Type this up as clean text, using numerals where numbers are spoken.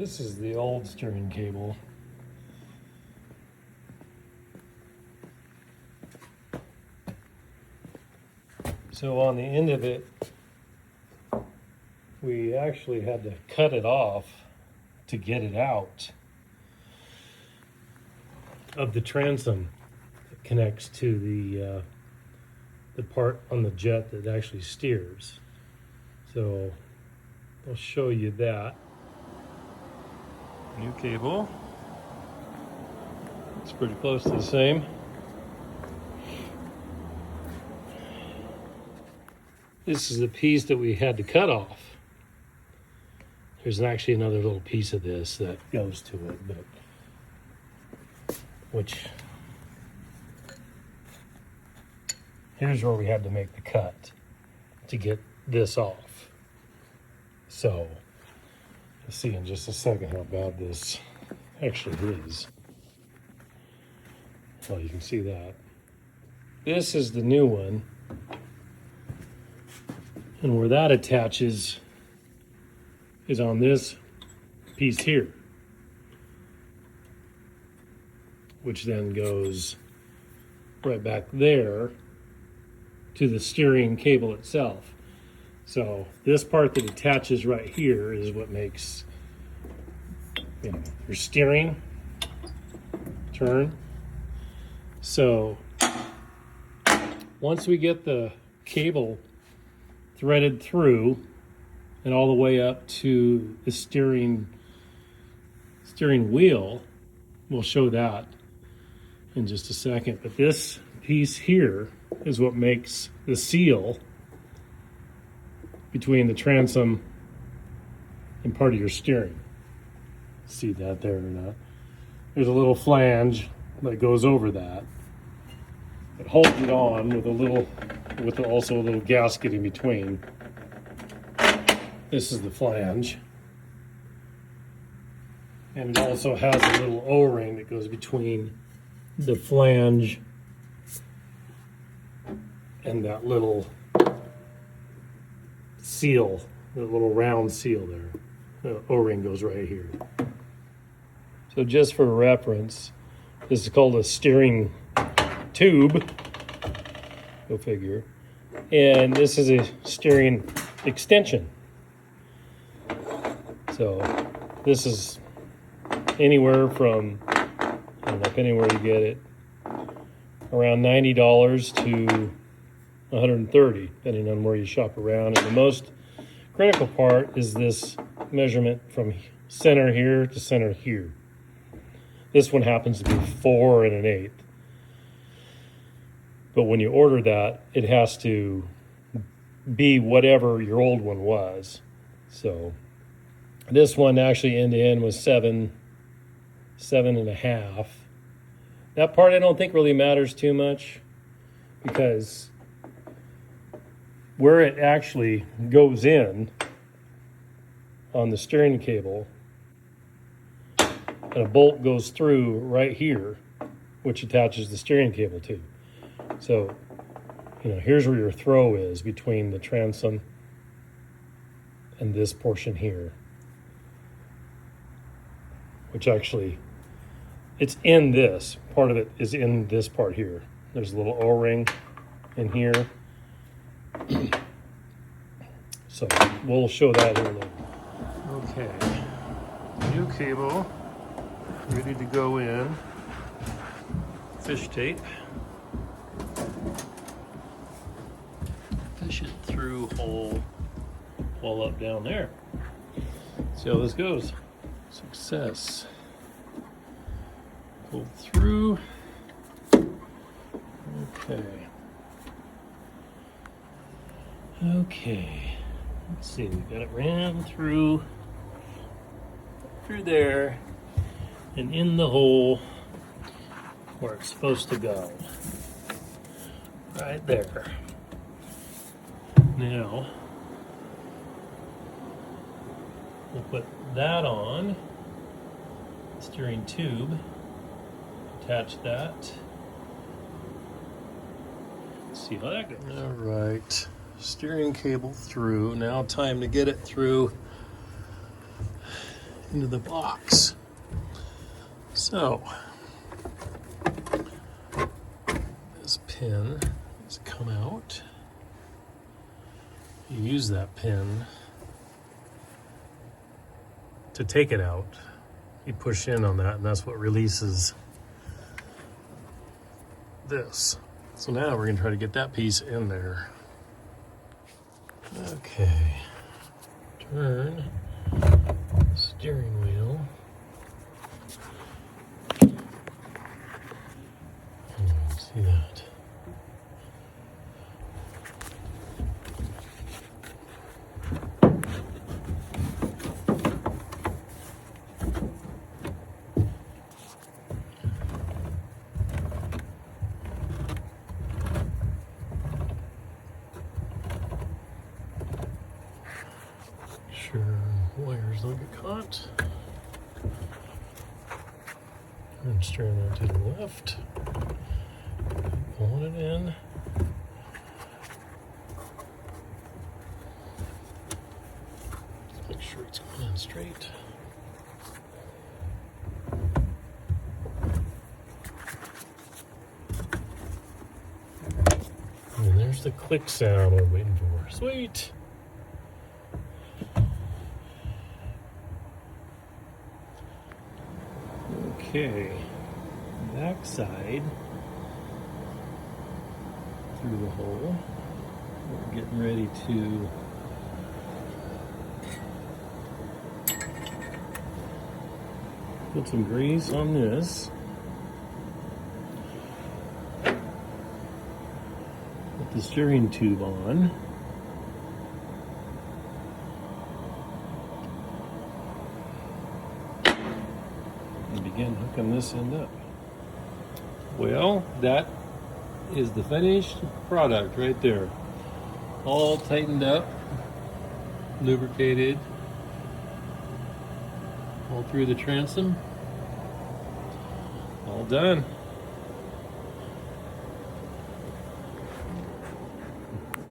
This is the old steering cable. So on the end of it, we actually had to cut it off to get it out of the transom that connects to the part on the jet that actually steers. So I'll show you that. New cable. It's pretty close to the same. This is the piece that we had to cut off. There's actually another little piece of this that goes to it, but here's where we had to make the cut to get this off. So you'll see in just a second how bad this actually is. Well, you can see that. This is the new one. And where that attaches is on this piece here, which then goes right back there to the steering cable itself. So this part that attaches right here is what makes, you know, your steering turn. So once we get the cable threaded through and all the way up to the steering wheel, we'll show that in just a second. But this piece here is what makes the seal between the transom and part of your steering. See that there or not? There's a little flange that goes over that. It holds it on with also a little gasket in between. This is the flange. And it also has a little O-ring that goes between the flange and that little seal, the little round seal there. The O-ring goes right here. So just for reference, this is called a steering tube. Go figure. And this is a steering extension. So this is anywhere from, I don't know if anywhere you get it, around $90 to $130, depending on where you shop around. And the most critical part is this measurement from center here to center here. This one happens to be 4 1/8. But when you order that, it has to be whatever your old one was. So this one actually end to end was 7 1/2. That part I don't think really matters too much, because where it actually goes in on the steering cable, and a bolt goes through right here, which attaches the steering cable to. So, you know, here's where your throw is between the transom and this portion here, which actually, it's in this. Part of it is in this part here. There's a little O-ring in here. So we'll show that here later. Okay, new cable, ready to go in. Fish tape. Fish it through hole all up down there. See how this goes. Success. Pull through. Okay. Okay. Let's see, we got it ran through there and in the hole where it's supposed to go. Right there. Now, we'll put that on, steering tube, attach that. Let's see how that goes. All right, steering cable through. Now time to get it through into the box. So this pin has come out. You use that pin to take it out. You push in on that, and that's what releases this. So now we're going to try to get that piece in there. Okay. Turn the steering wheel. See that? Sure, wires don't get caught. And steering that to the left. Pulling it in. Just make sure it's going in straight. And there's the click sound we're waiting for. Sweet! Okay, back side through the hole. We're getting ready to put some grease on this. Put the steering tube on. Begin hooking this end up. Well, that is the finished product right there. All tightened up, lubricated, all through the transom. All done.